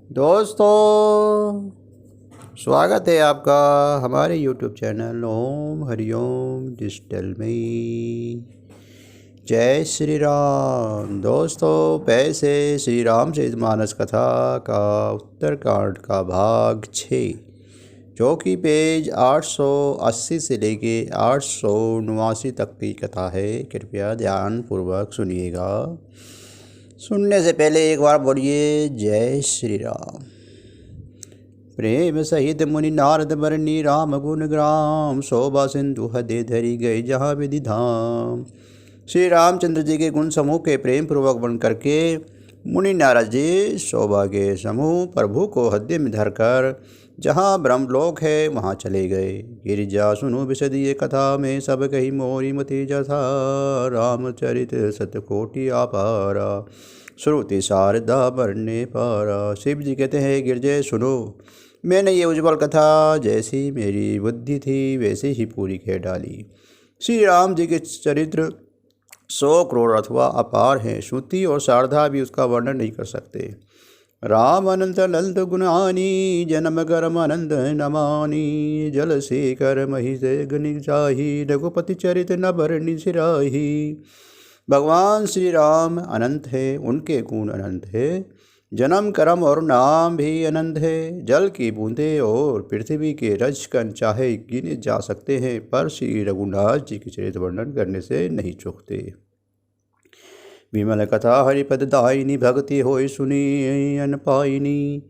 दोस्तों, स्वागत है आपका हमारे यूट्यूब चैनल ओम हरिओम डिजिटल में। जय श्री राम। दोस्तों, पैसे श्री रामचरितमानस कथा का उत्तरकांड का भाग 6, जो कि पेज 880 से लेके 889 तक की कथा है। कृपया ध्यानपूर्वक सुनिएगा। सुनने से पहले एक बार बोलिए जय श्री राम। प्रेम सहित मुनि नारद बरनी राम गुण ग्राम, शोभा सिंधु हदे धरी गए जहाँ विधि धाम। श्री रामचंद्र जी के गुण समूह के प्रेम पूर्वक वर्णन करके मुनि नारद जी शोभा के समूह प्रभु को हृदय में धरकर जहाँ ब्रह्मलोक है वहाँ चले गए। गिरिजा सुनो विशदीय कथा में सब कही मोरी मति जथा, रामचरित सतकोटि अपारा, श्रुति शारदा बरने पारा। शिव जी कहते हैं, गिरजे सुनो, मैंने ये उज्ज्वल कथा जैसी मेरी बुद्धि थी वैसे ही पूरी कह डाली। श्री राम जी के चरित्र 100 करोड़ अथवा अपार हैं। श्रुति और शारदा भी उसका वर्णन नहीं कर सकते। राम अनंत ललित गुणानी, जन्म कर्म अनंत नमानी, जल से कर मही से गणिक जाही, रघुपति चरित न बरनी सिराही। भगवान श्री राम अनंत है, उनके गुण अनंत है, जन्म कर्म और नाम भी अनंत है। जल की बूंदें और पृथ्वी के रजकण चाहे गिने जा सकते हैं, पर श्री रघुनाथ जी के चरित्र वर्णन करने से नहीं चूकते। विमल कथा हरिपद दायिनी, भक्ति होय सुनी अन पाइनी।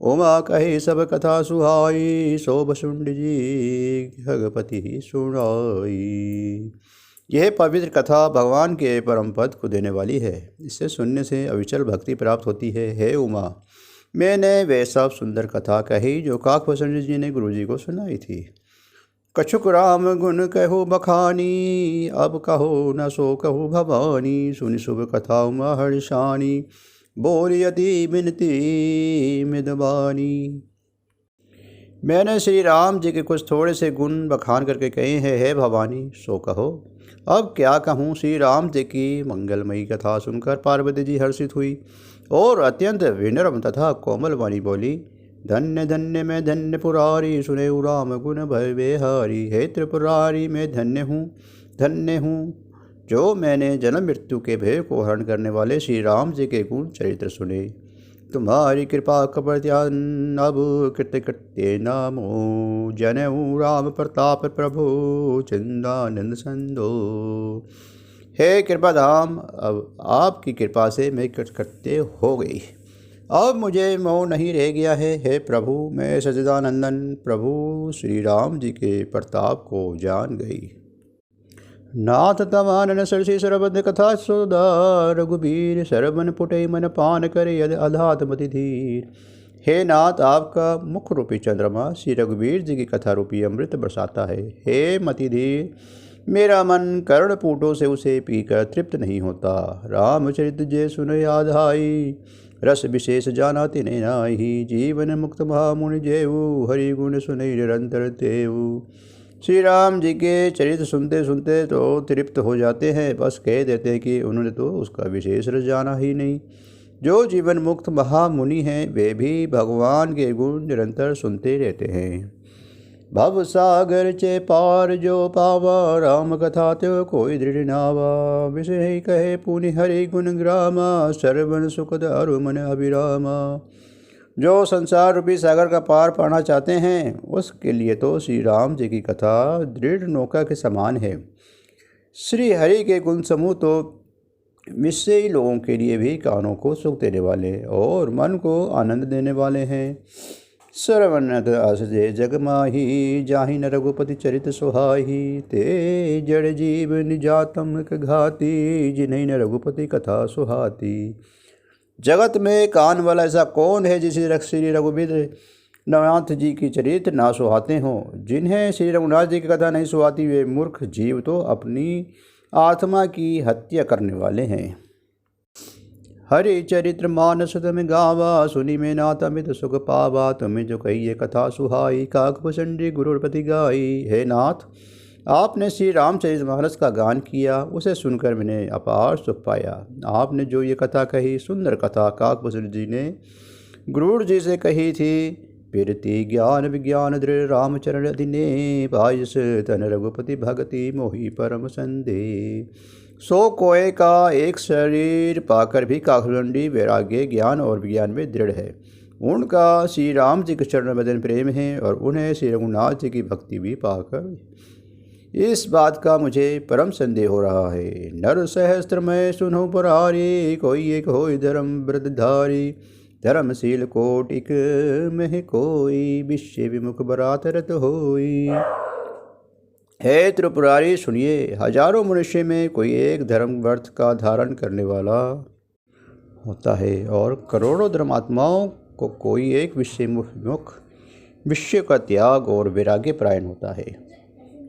ओमा कहे सब कथा सुहाई, शोभ शुंड जी भगपति सुनाई। यह पवित्र कथा भगवान के परम पद को देने वाली है। इसे सुनने से अविचल भक्ति प्राप्त होती है। हे उमा, मैंने वह सब सुंदर कथा कही जो काकभूषण जी ने गुरु जी को सुनाई थी। कछुक राम गुण कहो बखानी, अब कहो न सो कहो भवानी। सुनि शुभ कथा उमा हर्षानी, बोली अति बिनती मिदबानी। मैंने श्री राम जी के कुछ थोड़े से गुण बखान करके कहे हैं, हे भवानी सो कहो। अब क्या कहूँ। श्री राम जी की मंगलमयी कथा सुनकर पार्वती जी हर्षित हुई और अत्यंत विनम्र तथा कोमल वाणी बोली, धन्य धन्य मैं धन्य पुरारी, सुने राम गुण भय बेहारी। हे त्रिपुरारी, मैं धन्य हूँ जो मैंने जन्म मृत्यु के भय को हरण करने वाले श्री राम जी के गुण चरित्र सुने। तुम्हारी कृपा कपत्यान अब कृत्य कृत्य नामो, जनऊ राम प्रताप प्रभु चिंदानंद संदो। हे कृपाधाम, अब आपकी कृपा से मैं कृत्य हो गई। अब मुझे मोह नहीं रह गया है। हे प्रभु, मैं सच्चिदानंदन प्रभु श्री राम जी के प्रताप को जान गई। नाथ तवानन सरसी सरबद्ध कथा सुधा, रघुबीर सरबन पुटे मन पान करे यद अधात मति धीर। हे नाथ, आपका मुख रूपी चंद्रमा श्री रघुबीर जी की कथा रूपी अमृत बरसाता है। हे मति धीर, मेरा मन कर्णपूटों से उसे पीकर तृप्त नहीं होता। रामचरित जे सुन आधाई, रस विशेष जाना तिने नाही। जीवन मुक्त महामुनि जेऊ, हरि गुण सुने निरंतर तेऊ। श्री राम जी के चरित्र सुनते सुनते तो तृप्त हो जाते हैं, बस कह देते हैं कि उन्होंने तो उसका विशेष रस जाना ही नहीं। जो जीवन मुक्त महामुनि हैं वे भी भगवान के गुण निरंतर सुनते रहते हैं। भव सागर चे पार जो पावा, राम कथा त्यो कोई दृढ़ नावा। विषय कहे पुनि हरि गुण ग्रामा, सर्वन सुखद अरु मन अभिरामा। जो संसार रूपी सागर का पार पाना चाहते हैं उसके लिए तो श्री राम जी की कथा दृढ़ नौका के समान है। श्री हरि के गुण समूह तो निश्चयी लोगों के लिए भी कानों को सुख देने वाले और मन को आनंद देने वाले हैं। सरवनत असजे जगमाही, जाहि न रघुपति चरित सुहाही। ते जड़ जीव निजातम घाती, जिन्हें न रघुपति कथा सुहाती। जगत में कान वाला ऐसा कौन है जिसे श्री रघुवीर नाथ जी की चरित्र ना सुहाते हों। जिन्हें श्री रघुनाथ जी की कथा नहीं सुहाती वे मूर्ख जीव तो अपनी आत्मा की हत्या करने वाले हैं। हरि चरित्र मानस तुम गावा, सुनी में नाथ अमित सुख पावा। तुम्हें जो कही कथा सुहाई, काकभूषण जी गुरुपति गाई। हे नाथ, आपने श्री रामचरितमानस का गान किया, उसे सुनकर मैंने अपार सुख पाया। आपने जो ये कथा कही सुंदर कथा काकभूषण जी ने गुरूर जी से कही थी, पिरति ज्ञान विज्ञान दृढ़ रामचरण अधिने, बायस तन रघुपति भगति मोहि परम संदेह। सो कोय का एक शरीर पाकर भी काकुलंडी वैराग्य ज्ञान और विज्ञान में दृढ़ है। उनका श्री राम जी के चरण में प्रेम है और उन्हें श्री रघुनाथ जी की भक्ति भी पाकर इस बात का मुझे परम संदेह हो रहा है। नर सहस्त्र में सुनो पुरारी, कोई एक होय धर्म व्रतधारी, धर्मशील कोटिक में कोई, विश्व विमुख बरात रत होई। हे त्रिपुरारी सुनिए, हजारों मनुष्य में कोई एक धर्म व्रत का धारण करने वाला होता है और करोड़ों धर्मात्माओं को कोई एक विषयमुख विषय का त्याग और वैराग्य परायण होता है।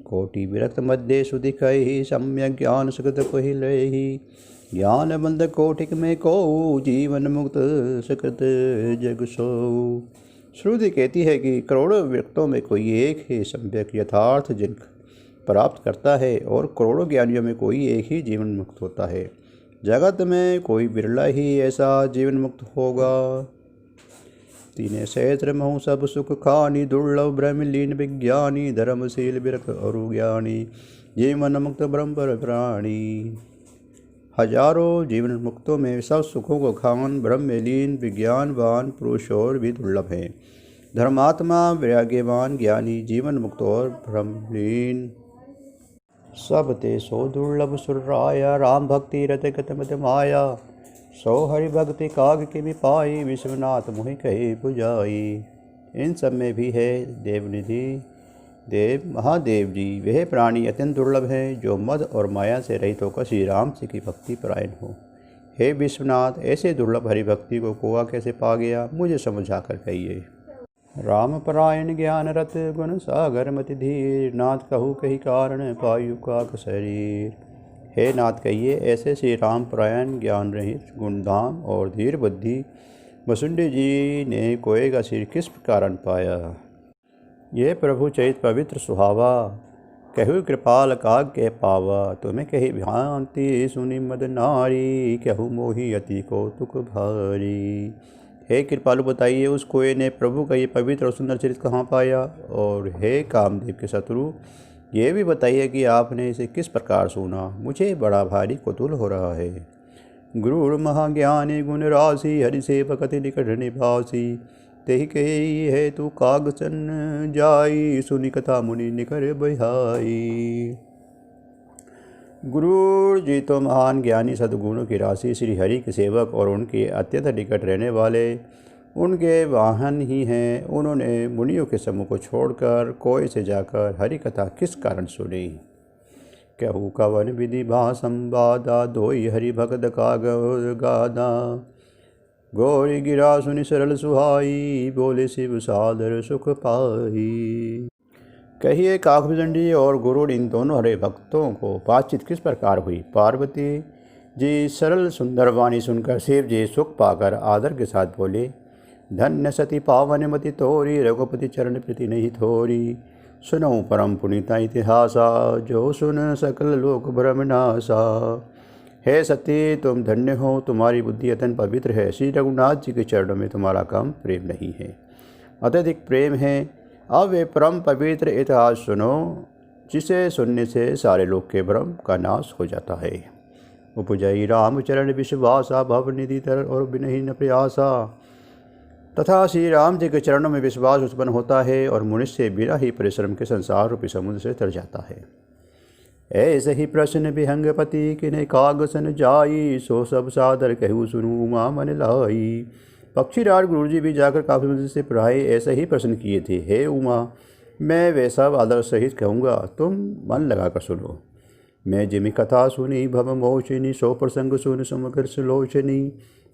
कोटि विरक्त मध्य सुदिखहि, सम्यक ज्ञान सुकृत पहिलहि, ज्ञान बंध कोटिक में को, जीवन मुक्त सुकृत जग सो। श्रुति कहती है कि करोड़ों व्यक्तों में कोई एक ही सम्यक यथार्थ जिन प्राप्त करता है और करोड़ों ज्ञानियों में कोई एक ही जीवन मुक्त होता है। जगत में कोई बिरला ही ऐसा जीवन मुक्त होगा। तीने सहस्र महु सब सुख खानी, दुर्लभ ब्रह्मलीन विज्ञानी, धर्मशील विरक्त और ज्ञानी, जीवन मुक्त ब्रह्म पर प्राणी। हजारों जीवन मुक्तों में सब सुखों को खान ब्रह्मलीन विज्ञानवान पुरुष और भी दुर्लभ हैं। धर्मात्मा वैराग्यवान ज्ञानी जीवन मुक्त और ब्रह्मलीन सब ते सो दुर्लभ सुरराया, राम भक्ति रत गत मत माया, सो हरि भक्ति काग के भी पाई, विश्वनाथ मुहि कहे पुजाई। इन सब में भी है देवनिधि देव महादेव जी, वह प्राणी अत्यंत दुर्लभ हैं जो मद और माया से रहित होकर श्री राम जी की भक्ति परायण हो। हे विश्वनाथ, ऐसे दुर्लभ हरि भक्ति को कोआ कैसे पा गया, मुझे समझा कर कहिए। राम परायण ज्ञान रत गुण सागर मति धीर, नाथ कहू कही कारण पायु काक शरीर। हे नाथ कहिए, ऐसे श्री राम परायण ज्ञान रहित गुणधाम और धीर बुद्धि वसुंडी जी ने कोय का सिर किस कारण पाया। ये प्रभु चैत पवित्र सुहावा, कहु कृपाल काग के पावा, तुम्हें कही भांति सुनी मद नारी, कहु मोही अति कौतुक भारी। हे कृपालु बताइए, उस कोय ने प्रभु का ये पवित्र और सुंदर चरित्र कहाँ पाया। और हे कामदेव के शत्रु, ये भी बताइए कि आपने इसे किस प्रकार सुना, मुझे बड़ा भारी कौतूहल हो रहा है। गुरु महाज्ञानी गुण राशि, हरि सेवकति निकट निभासी, तेहि कही है तू कागसन जाई, सुनी कथा मुनि निकर बहाई। गुरु जी तो महान ज्ञानी सद्गुणों की राशि, श्री हरि के सेवक और उनके अत्यंत निकट रहने वाले उनके वाहन ही हैं। उन्होंने मुनियों के समूह को छोड़कर कोय से जाकर हरि कथा किस कारण सुनी। कहू कवन विधि भा संवादा, धोई हरि भगत का गादा, गौरी गिरा सुनि सरल सुहाई, बोले शिव सादर सुख पाई। कहिए काकभुजंडी और गुरुड़ इन दोनों हरे भक्तों को बातचीत किस प्रकार हुई। पार्वती जी सरल सुंदर वाणी सुनकर शिव जी सुख पाकर आदर के साथ बोले, धन्य सती पावन मति तोरी, रघुपति चरण प्रीति नहीं थोरी, सुनो परम पुनीता इतिहासा, जो सुन सकल लोक भ्रम नासा। हे सती, तुम धन्य हो, तुम्हारी बुद्धि अत्यंत पवित्र है। श्री रघुनाथ जी के चरणों में तुम्हारा कम प्रेम नहीं है, अत्यधिक प्रेम है। अब वे परम पवित्र इतिहास सुनो, जिसे सुनने से सारे लोक के भ्रम का नाश हो जाता है। उपजई रामचरण विश्वासा, भवनिधि तर और विनहीन प्रयासा। तथा श्री राम जी के चरणों में विश्वास उत्पन्न होता है और मनुष्य बिना ही परिश्रम के संसार रूपी समुद्र से तर जाता है। ऐसे ही प्रश्न विहंगपति किन्हें कागसन जाई, सो सब सादर कहू सुनू उमा मन लाई। पक्षीराज गुरु जी भी जाकर काफी मंदिर से पढ़ाए ऐसे ही प्रश्न किए थे। हे उमा, मैं वे सब आदर सहित कहूँगा, तुम मन लगाकर सुनो। मैं जिमि कथा सुनी भव मोचिनी, सो प्रसंग सुन समग्र सुलोचनी।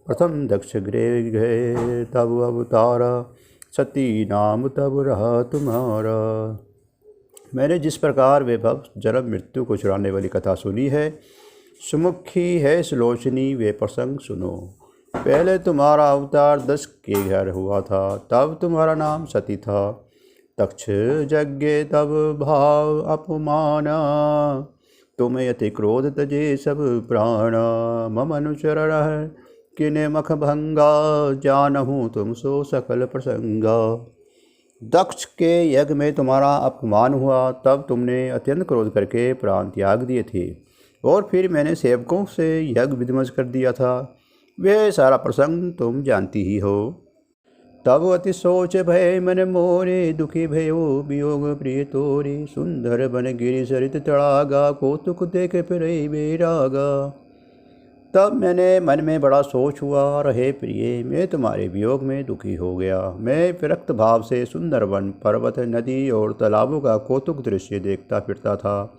प्रथम दक्ष गृह गए तब अवतारा, सती नाम तब रहा तुम्हारा। मैंने जिस प्रकार वैभव जन्म मृत्यु को छुड़ाने वाली कथा सुनी है, सुमुखी है सुलोचनी, वे प्रसंग सुनो। पहले तुम्हारा अवतार दक्ष के घर हुआ था, तब तुम्हारा नाम सती था। दक्ष यज्ञ तब भाव अपमाना, तुम्हें अति क्रोध तजे सब प्राणा। मम अनुचरण है किने मख भंगा, जानहूँ तुम सो सकल प्रसंगा। दक्ष के यज्ञ में तुम्हारा अपमान हुआ, तब तुमने अत्यंत क्रोध करके प्राण त्याग दिए थे, और फिर मैंने सेवकों से यज्ञ विध्वंस कर दिया था। वह सारा प्रसंग तुम जानती ही हो। तब अति सोच भय मन मोरे, दुखी भयो वियोग प्रिय तोरे। सुंदर बन गिरि सरित तड़ागा, कौतुक देख फिर बेरागा। तब मैंने मन में बड़ा सोच हुआ, रहे प्रिय मैं तुम्हारे वियोग में दुखी हो गया। मैं विरक्त भाव से सुंदर वन, पर्वत, नदी और तालाबों का कौतुक दृश्य देखता फिरता था।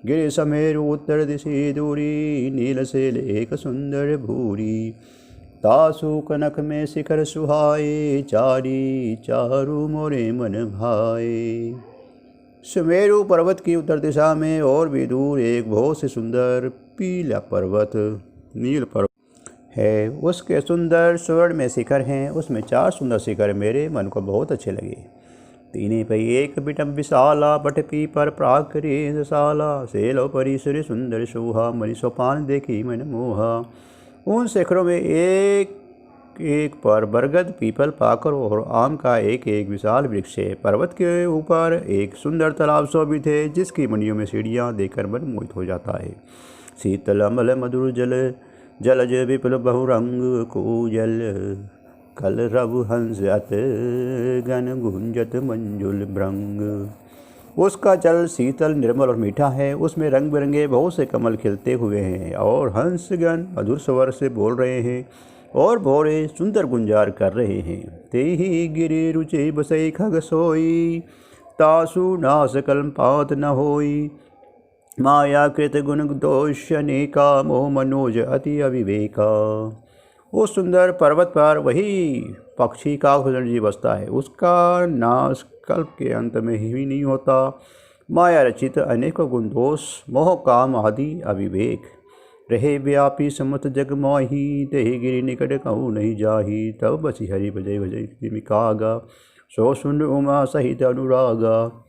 गिरि समेरु उत्तर दिशि दूरी, नील से एक सुंदर भूरी। तासु कनक में शिखर सुहाए, चारी चारु मोरे मन भाए। सुमेरु पर्वत की उत्तर दिशा में और भी दूर एक बहुत से सुंदर पीला पर्वत, नील पर्वत है। उसके सुंदर स्वर्ण में शिखर हैं। उसमें 4 सुंदर शिखर मेरे मन को बहुत अच्छे लगे। तीने पै एक बिटम विशाला, बटपी पर प्राकृत शाला। सेलो परिसर सुंदर शोभा, मणि सोपान देखी मन मोहा। उन शिखरों में एक एक पर बरगद, पीपल, पाकर और आम का एक एक विशाल वृक्ष है। पर्वत के ऊपर एक सुंदर तालाब शोभित है, जिसकी मणियों में सीढ़ियाँ देखकर मन मोहित हो जाता है। शीतल अमल मधुर जल, जलज विपुल बहुरंग कोजल। कल रव हंस अत गन गुंजत मंजुल भृंग। उसका जल शीतल, निर्मल और मीठा है। उसमें रंग बिरंगे बहुत से कमल खिलते हुए हैं, और हंसगण मधुर स्वर से बोल रहे हैं, और भोरे सुंदर गुंजार कर रहे हैं। तेहि गिरि रुचि बसई खग सोई, तासु नास कलम पात न होई। माया कृत गुण दोष अनेका, मोह मनोज अति अविवेका। उस सुंदर पर्वत पर वही पक्षी काकभूषण जी बसता है। उसका नाश कल्प के अंत में ही नहीं होता। माया रचित अनेकों गुण दोष, मोह काम आदि अविवेक। रहे व्यापी समत जग माही, तेहि गिरि निकट कहूँ नहीं जाही। तब बसी हरि भजय भजय कागा, सो सुन उमा सहित अनुरागा।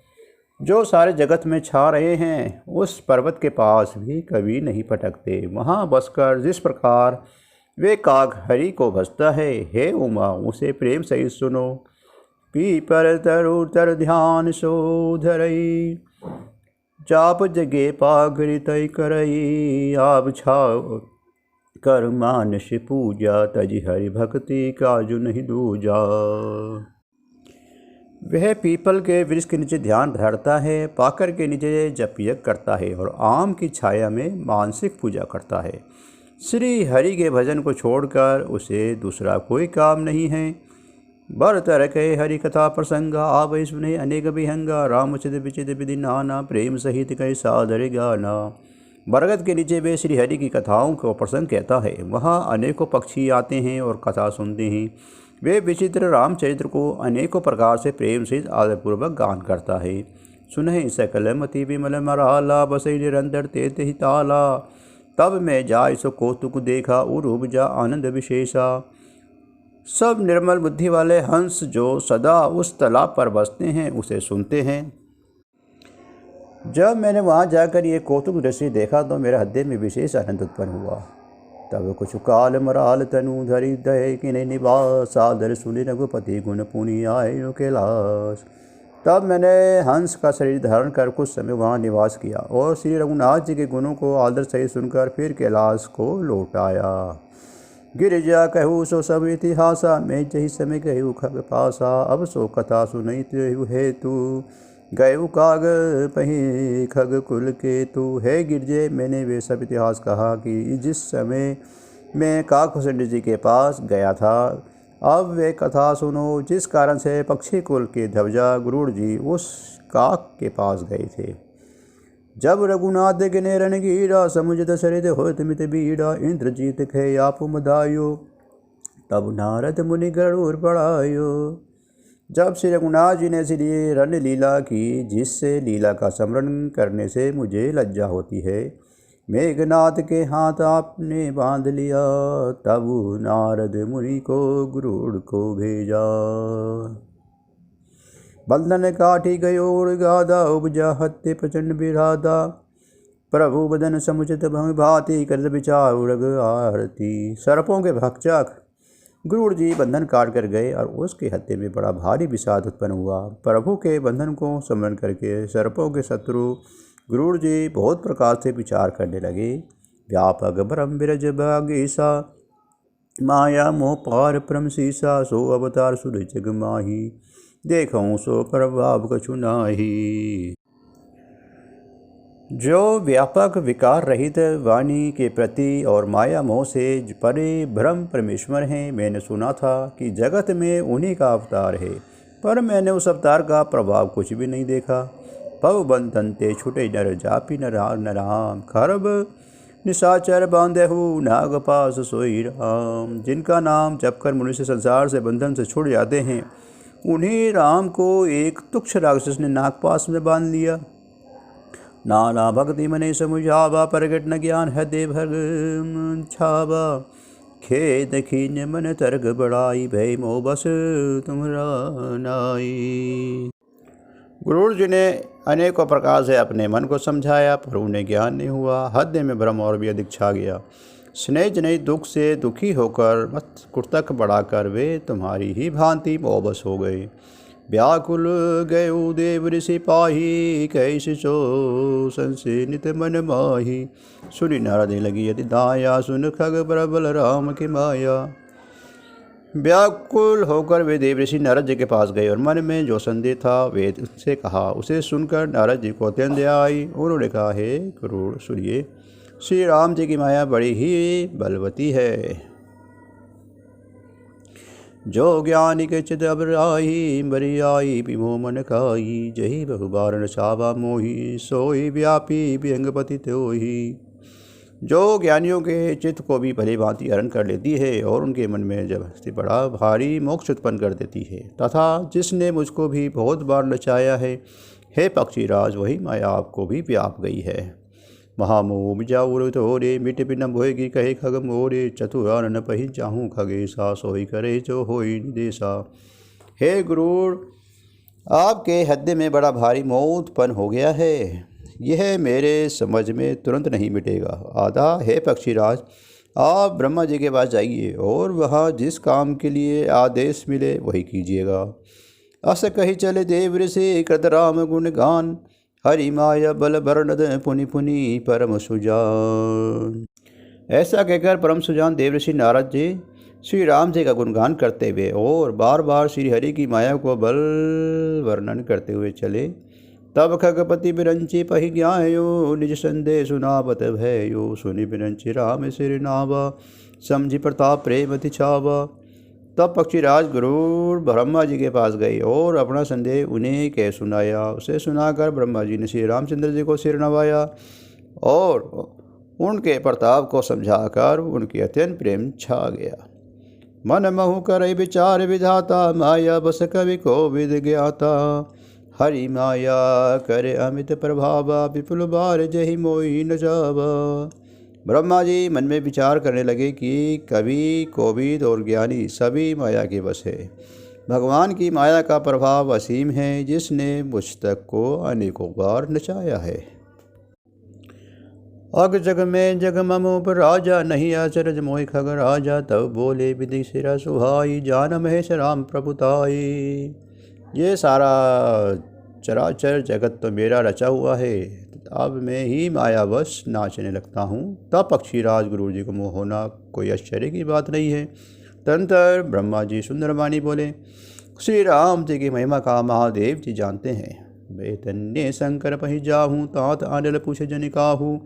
जो सारे जगत में छा रहे हैं, उस पर्वत के पास भी कभी नहीं पटकते। वहाँ बसकर जिस प्रकार वे काग हरि को भजता है, हे उमा उसे प्रेम सहित सुनो। पीपर तरु तर ध्यान सो धरई, जाप जगे पागरि तय करई। आप छाव कर मानस पूजा, तज हरि भक्ति काजु नहीं दूजा। वह पीपल के वृक्ष के नीचे ध्यान धरता है, पाकर के नीचे जप यज्ञ करता है, और आम की छाया में मानसिक पूजा करता है। श्री हरि के भजन को छोड़कर उसे दूसरा कोई काम नहीं है। बर तरक हरि कथा प्रसंगा, आवै सुने अनेक विहंगा। रामचित विचित विधि नाना, प्रेम सहित कई सादर गाना। बरगद के नीचे वे श्री हरि की कथाओं को प्रसंग कहता है। वहाँ अनेकों पक्षी आते हैं और कथा सुनते हैं। वे विचित्र रामचरित्र को अनेकों प्रकार से प्रेम सहित आदरपूर्वक गान करता है। सुनहि सकल मति विमल मराला, बसई निरंतर तेत ही ताला। तब मैं जाय सो कौतुक देखा, उर उपजा आनंद विशेषा। सब निर्मल बुद्धि वाले हंस जो सदा उस तालाब पर बसते हैं, उसे सुनते हैं। जब मैंने वहाँ जाकर ये कौतुक दृश्य देखा, तो मेरे हृदय में विशेष आनंद उत्पन्न हुआ। तब कुछ काल मराल तनु धरि दय किने निवास, सादर सुनि रघुपति गुण पुनि आयो कैलाश। तब मैंने हंस का शरीर धारण कर कुछ समय वहाँ निवास किया, और श्री रघुनाथ जी के गुणों को आदर सहित सुनकर फिर कैलाश को लौट आया। गिरिजा कहू सो सब इतिहासा, मैं जही समय कहू खग पासा। अब सो कथा सुनई तेहु हेतु, गयु काग पही खग कुल के तू। है गिरजे मैंने वे सब इतिहास कहा कि जिस समय मैं काकभूषण जी के पास गया था। अब वे कथा सुनो जिस कारण से पक्षी कुल के ध्वजा गुरुड़ जी उस काक के पास गए थे। जब रघुनाथ गिने रणगीरा, समुझत सरित होत मित बीड़ा। इंद्रजीत खे आप मदायो, तब नारद मुनि गरुड़ बढ़ायो। जब श्री रघुनाथ जी ने श्री रण लीला की, जिससे लीला का स्मरण करने से मुझे लज्जा होती है, मेघनाथ के हाथ आपने बांध लिया। तब नारद मुनि को गरुड़ को भेजा। बंधन काठी गयोर गादा, उपजा हत्ते प्रचंड विराधा। प्रभु बदन समुचित भम भांति कर विचार उरग आरती। सर्पों के भक्षक गुरुड़ जी बंधन काट कर गए और उसके हत्थे में बड़ा भारी विषाद उत्पन्न हुआ। प्रभु के बंधन को स्मरण करके सर्पों के शत्रु गुरुड़ जी बहुत प्रकार से विचार करने लगे। व्यापक ब्रह्म बिरज भागीसा माया मोह पार परम सीसा सो अवतार सुर जग माही देखूं सो प्रभाव कछु नाही। जो व्यापक विकार रहित वाणी के प्रति और माया मोह से परे ब्रह्म परमेश्वर हैं, मैंने सुना था कि जगत में उन्हीं का अवतार है, पर मैंने उस अवतार का प्रभाव कुछ भी नहीं देखा। पव बंधन ते छुटे नर जापी नराम खरब निशाचर बांधेहु नाग पास सोई राम। जिनका नाम जपकर मनुष्य संसार से बंधन से छुट जाते हैं, उन्हें राम को एक तुच्छ राक्षस ने नागपास में बांध लिया। नाना भक्ति मने समुझावा प्रगट न ज्ञान है देव छावा। खेद खीन मन तर्क बड़ाई भय मोह बस तुम्हारा नाई। गुरुड़ जी ने अनेकों प्रकार से अपने मन को समझाया, पर उन्हें ज्ञान नहीं हुआ। हृदय में भ्रम और भी अधिक छा गया। स्नेह जनित दुख से दुखी होकर मत कुर्तक बढ़ाकर वे तुम्हारी ही भांति मोहबस हो गए। व्याकुल गयो देव ऋषि पाही कैसे सो संसे नित मन माही। सुनी नारद लगी यदि दाया सुन खग प्रबल राम की माया। व्याकुल होकर वे देव ऋषि नारद जी के पास गए और मन में जो संदेह था वे उनसे कहा। उसे सुनकर नारद जी को अत्यंत दया आई। उन्होंने कहा, हे गुरुड़ सुनिए, श्री राम जी की माया बड़ी ही बलवती है। जो ज्ञानी के चित अबराही बरी आई पिमो मन खाई। जही बहुबार नचावा मोही सोई व्यापी व्यंगपति त्योही। जो ज्ञानियों के चित्त को भी भली भांति हरण कर लेती है और उनके मन में जबरदस्ती बड़ा भारी मोक्ष उत्पन्न कर देती है, तथा जिसने मुझको भी बहुत बार नचाया है, हे पक्षीराज, वही माया आपको भी व्याप गई है। महामोह मिजाउर तोरे मिट बिन भोएगी कहे खग मोरे। चतुरान न पही चाहूँ खगेसा सोई करे जो होई निदेशा। हे गुरुड़, आपके हृदय में बड़ा भारी मोह उत्पन्न हो गया है, यह मेरे समझ में तुरंत नहीं मिटेगा। आधा हे पक्षीराज, आप ब्रह्मा जी के पास जाइए और वहाँ जिस काम के लिए आदेश मिले वही कीजिएगा। अस कही चले देव ऋषि कृत राम गुण गान। हरि माया बल वर्णद पुनि पुनि परम सुजान। ऐसा कहकर परम सुजान देव ऋषि नारद जी श्री राम जी का गुणगान करते हुए और बार बार श्री हरि की माया को बल वर्णन करते हुए चले। तब खगपति बिरंची पहि ज्ञायो निज संदेह सुनावत भयो। सुनि बिरंची राम सिर नावा समझी प्रताप प्रेम अति छावा। तब पक्षीराज गुरुड़ ब्रह्मा जी के पास गए और अपना संदेह उन्हें कह सुनाया। उसे सुनाकर ब्रह्मा जी ने श्री रामचंद्र जी को सिर नवाया और उनके प्रताप को समझाकर उनके अत्यंत प्रेम छा गया। मन महु कर विचार विधाता माया बस कवि को विद ज्ञाता। हरि माया करे अमित प्रभावा विपुल बार जहि मोहि न जावा। ब्रह्मा जी मन में विचार करने लगे कि कवि, कोविद और ज्ञानी सभी माया के वश है। भगवान की माया का प्रभाव असीम है, जिसने मुझ तक को अनेकों बार नचाया है। अग जग में जग ममोप राजा नहीं आचरज मोहि खग राजा। तब बोले विधि सिरा सुहाई जान महेश राम प्रभुताई। ये सारा चराचर जगत तो मेरा रचा हुआ है, अब मैं ही मायावश नाचने लगता हूँ। तब पक्षीराज गुरु जी को मोह होना कोई आश्चर्य की बात नहीं है। तदंतर ब्रह्मा जी सुंदरवाणी बोले, श्री राम जी की महिमा का महादेव जी जानते हैं। बेतन्य शंकर पही जाहूँ तात आनल पूछ जन काहू।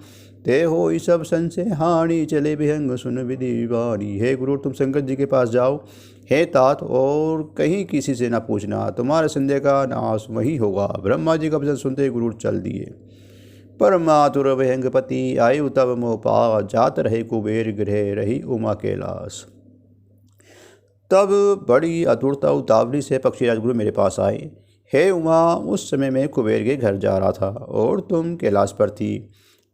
ते हो सब संशय हानि चले विहंग सुन विधि वाणी। हे गुरु, तुम शंकर जी के पास जाओ हे तात, और कहीं किसी से ना पूछना, तुम्हारे संदेह का नाश वही होगा। ब्रह्मा जी का वचन सुनते गुरु चल दिए। परमातुर विहंगपति आयु तब मोह पा। जात रहे कुबेर गृह रही उमा कैलाश। तब बड़ी आतुरता उतावली से पक्षीराज गुरु मेरे पास आए। हे उमा, उस समय मैं कुबेर के घर जा रहा था और तुम कैलाश पर थी।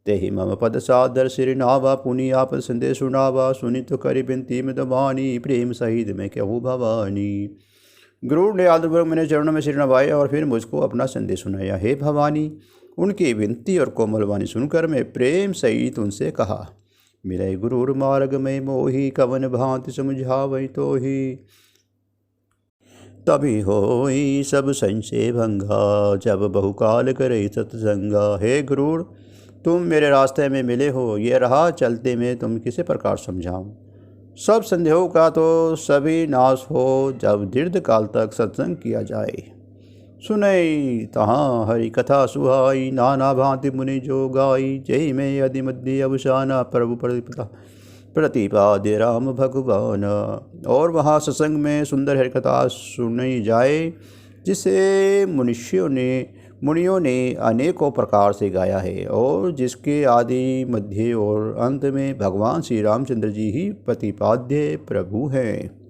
तेहि मम पद सादर सिर नावा पुनि आप संदेश सुनावा। सुनि तो करी बिनती में दबानी प्रेम सहित मैं कहूँ भवानी। गुरु ने आदरपूर्वक मेरे चरणों में सिर नवाया और फिर मुझको अपना संदेश सुनाया। हे भवानी, उनकी विनती और कोमल वाणी सुनकर मैं प्रेम सहित उनसे कहा, मिले गुरुर मार्ग में मोही, कवन भांति समझावै तो ही। तभी होई सब संशय भंगा, जब बहुकाल करे सत्संगा। हे गुरुर, तुम मेरे रास्ते में मिले हो, ये राह चलते में तुम किसी प्रकार समझाऊं। सब संदेहों का तो सभी नाश हो, जब दीर्घ काल तक सत्संग किया जाए। सुनई तहाँ हरि कथा सुहाई, नाना भांति मुनि जो गाई। जय में अधि मध्य अवसाना, प्रभु प्रतिपाद्य राम भगवान। और वहाँ सत्संग में सुंदर हरि कथा सुनी जाए, जिसे मुनियों ने अनेकों प्रकार से गाया है, और जिसके आदि मध्य और अंत में भगवान श्री रामचंद्र जी ही प्रतिपाद्य प्रभु हैं।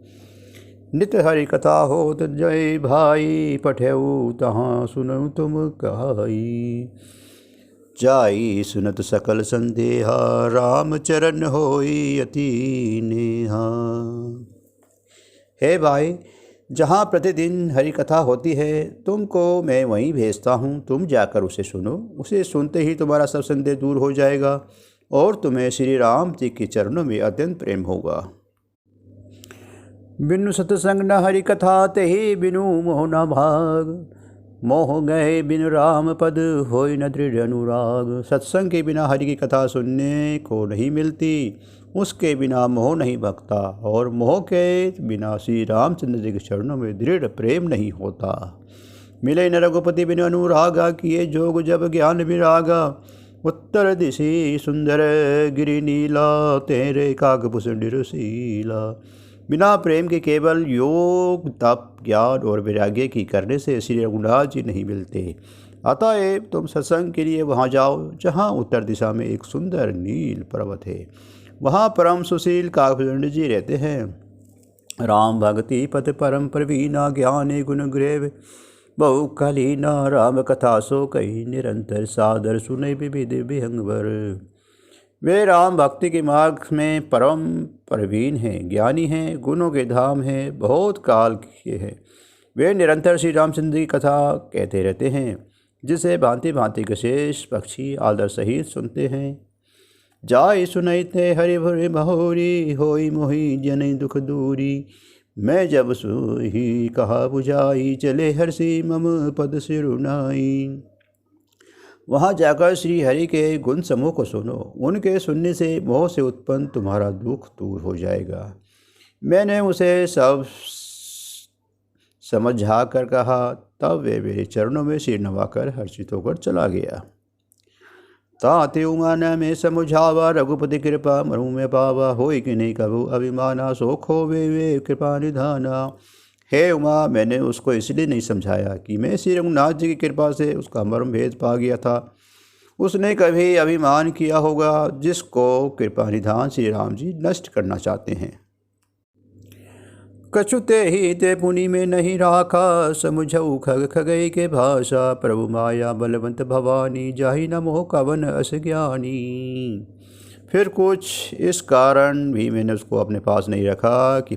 नित्य हरि कथा होत जय भाई, पठेऊ तहाँ सुनऊ तुम कहाई। जाई सुनत सकल संदेहा, राम चरण होई अति नेहा। हे भाई, जहाँ प्रतिदिन हरि कथा होती है, तुमको मैं वहीं भेजता हूँ। तुम जाकर उसे सुनो। उसे सुनते ही तुम्हारा सब संदेह दूर हो जाएगा और तुम्हें श्री राम जी के चरणों में अत्यंत प्रेम होगा। बिनु सत्संग न हरि कथा, तेहि बिनु मोह न भाग। मोह गए बिनु राम पद, होय न दृढ़ अनुराग। सत्संग के बिना हरि की कथा सुनने को नहीं मिलती, उसके बिना मोह नहीं भगता, और मोह के बिना श्री रामचंद्र जी के चरणों में दृढ़ प्रेम नहीं होता। मिले न रघुपति बिनु अनुरागा, किए जोग जब ज्ञान विरागा। उत्तर दिशि सुंदर गिरि नीला, तेरे कागभूषण रसीला। बिना प्रेम के केवल योग तप ज्ञान और वैराग्य की करने से श्री रघुनाथ जी नहीं मिलते। अतएव तुम सत्संग के लिए वहाँ जाओ, जहाँ उत्तर दिशा में एक सुंदर नील पर्वत है। वहाँ परम सुशील कागभूषण जी रहते हैं। राम भक्ति पथ परम प्रवीणा, ज्ञाने गुण ग्रेव बहु कलीना। राम कथा सो कही निरंतर, सादर सुने विविध विहंगवर। वे राम भक्ति के मार्ग में परम प्रवीण हैं, ज्ञानी हैं, गुणों के धाम हैं, बहुत काल के हैं। वे निरंतर श्री रामचंद्र की कथा कहते रहते हैं, जिसे भांति भांति के शेष पक्षी आदर सहित सुनते हैं। जाय सुनैते हरि भरि महोरी, होई मोहि जन दुख दूरी। मैं जब सोही कहा बुझाई, चले हर्षि मम पद सिरुनाई। वहाँ जाकर श्री हरि के गुण समूह को सुनो। उनके सुनने से मोह से उत्पन्न तुम्हारा दुख दूर हो जाएगा। मैंने उसे सब समझा कर कहा, तब वे मेरे चरणों में सिर नवाकर हर्षित होकर चला गया। ताते उमान में समझावा, रघुपति कृपा मरु में पावा। होय कि नहीं कभू अभिमाना, सो खोवे वे कृपा निधाना। हे उमा, मैंने उसको इसलिए नहीं समझाया कि मैं श्री रघुनाथ जी की कृपा से उसका मर्म भेद पा गया था। उसने कभी अभिमान किया होगा, जिसको कृपा निधान श्री राम जी नष्ट करना चाहते हैं। कछुते ही ते पुनि में नहीं राखा, समझऊ खग खगई के भाषा। प्रभु माया बलवंत भवानी, जाहि न मोह कवन अस ज्ञानी। फिर कुछ इस कारण भी मैंने उसको अपने पास नहीं रखा कि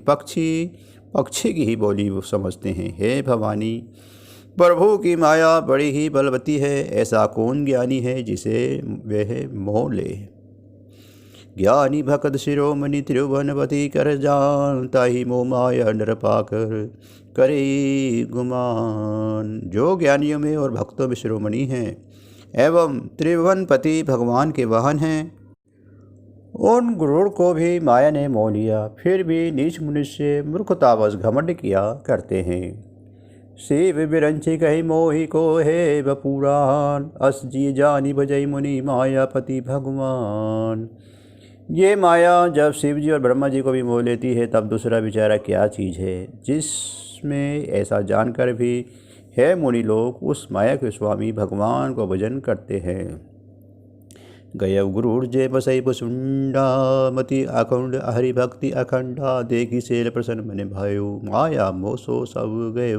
पक्षी की ही बोली वो समझते हैं। हे भवानी, प्रभु की माया बड़ी ही बलवती है। ऐसा कौन ज्ञानी है जिसे वह मोह ले। ज्ञानी भक्त शिरोमणि त्रिभुवनपति, कर जानता ही मोह माया नर पाकर करे गुमान। जो ज्ञानियों में और भक्तों में शिरोमणि हैं एवं त्रिभुवनपति भगवान के वाहन हैं, उन गुरुड़ को भी माया ने मोह लिया, फिर भी नीच मनुष्य मूर्खतावश घमंड किया करते हैं। शिव बिरंची कही मोहि को है बपुराण, अस जी जानी भजई मुनि मायापति भगवान। ये माया जब शिव जी और ब्रह्मा जी को भी मोह लेती है, तब दूसरा बेचारा क्या चीज़ है जिसमें ऐसा जानकर भी है मुनि लोग उस माया के स्वामी भगवान को भजन करते हैं। गय गुरुड़ जय बसई बसुंडा, मति अखंड हरि भक्ति अखंडा। देखी सेल प्रसन्न मने भायो, माया मोसो सब गए।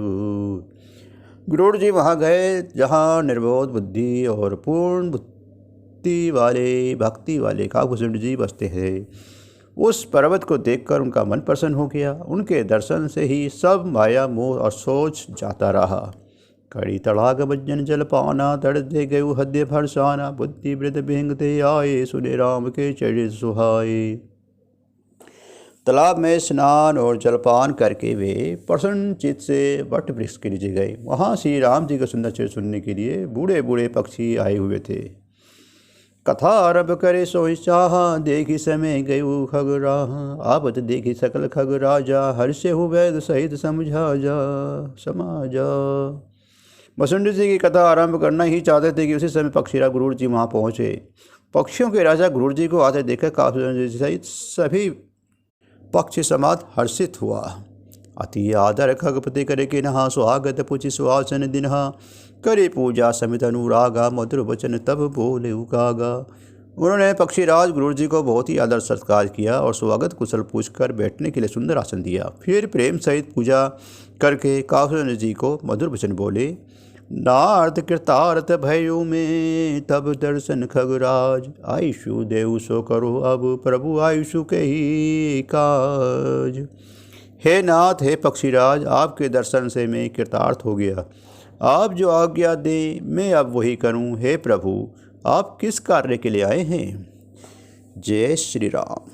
गुरुड़ जी वहाँ गए जहाँ निर्बोध बुद्धि और पूर्ण बुद्धि वाले भक्ति वाले काकभूषण जी बसते हैं। उस पर्वत को देखकर उनका मन प्रसन्न हो गया। उनके दर्शन से ही सब माया मोह और सोच जाता रहा। कड़ी तड़ाग बज्जन जल पाना, तड़ते गयु हद्य फरसाना, बुद्धि वृद्ध भिंगते आए, सुने राम के चरित सुहाए। तालाब में स्नान और जलपान करके वे प्रसन्न चित्त से वट वृक्ष के नीचे गए। वहाँ श्री राम जी का सुंदर चरित्र सुनने के लिए बूढ़े बूढ़े पक्षी आए हुए थे। कथा आरभ करे सोई चाहा, देखी समय गयु खगराहा, आपत देखी सकल खग राजा, हर्ष हो वैद सहित समझा जा समाजा। वसुंधरा जी की कथा आरंभ करना ही चाहते थे कि उसी समय पक्षीराज गुरूर जी वहाँ पहुँचे। पक्षियों के राजा गुरूर जी को आते देखकर काफी सहित सभी पक्षी समाज हर्षित हुआ। अति आदर खगपति करे कि नहा, स्वागत पुछि सुहासन दिनहा, करे पूजा समित अनुरागा, मधुर वचन तब बोले उकागा। उन्होंने पक्षीराज गुरूर जी को बहुत ही आदर सत्कार किया और स्वागत कुशल पूछकर बैठने के लिए सुंदर आसन दिया। फिर प्रेम सहित पूजा करके काफी जी को मधुर वचन बोले। नारद कृतार्थ भयो में तब दर्शन खगराज, आयुषु देव सो करो अब प्रभु आयुषु के ही काज। हे नाथ, हे पक्षीराज, आपके दर्शन से मैं कृतार्थ हो गया। आप जो आज्ञा दें मैं अब वही करूं। हे प्रभु, आप किस कार्य के लिए आए हैं? जय श्री राम।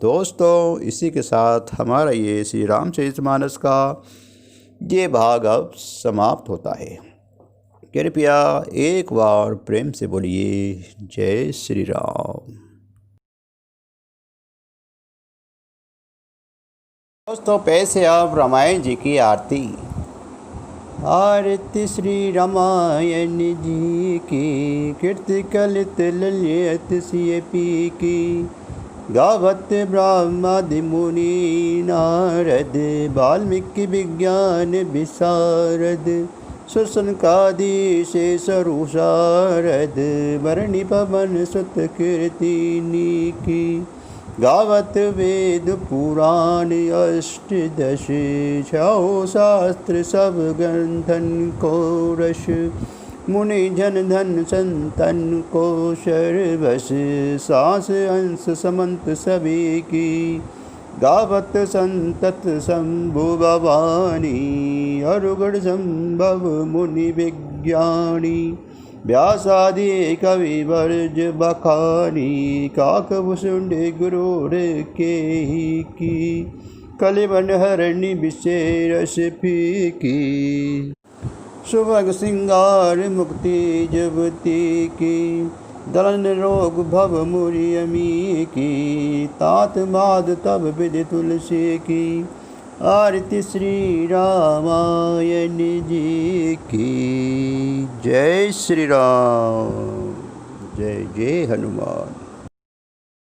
दोस्तों, इसी के साथ हमारा ये श्री रामचरितमानस का ये भाग अब समाप्त होता है। कृपया एक बार प्रेम से बोलिए जय श्री राम। दोस्तों, पैसे आप रामायण जी की आरती। आरती श्री रामायण जी की, कीर्ति कलित ललित सिय पी की, गावत ब्रह्मादि मुनि नारद, वाल्मीकि विज्ञान विशारद, सुसनकादि शेष शारद, वरणी पवन सुत कीर्तिनी की, गावत वेद पुराण अष्टदश, छौ शास्त्र सब ग्रंथन को रस, मुनि जन धन संतन को सर्वस, सांस अंश समंत सभी की, गावत संतत शंभु भवानी, अरुगढ़ संभव मुनि विज्ञानी, व्यासादि कवि वर्ज बखानी, काकभूषुंड गुरूर के ही की, कलिबन हरणी विशेष फीकी, सुभग सिंगार मुक्ति जुबती की, दलन रोग भव मुरि अमी की, तात माद तब विधि तुलसी की, आरती श्री रामायण जी की। जय श्री राम। जय जय हनुमान।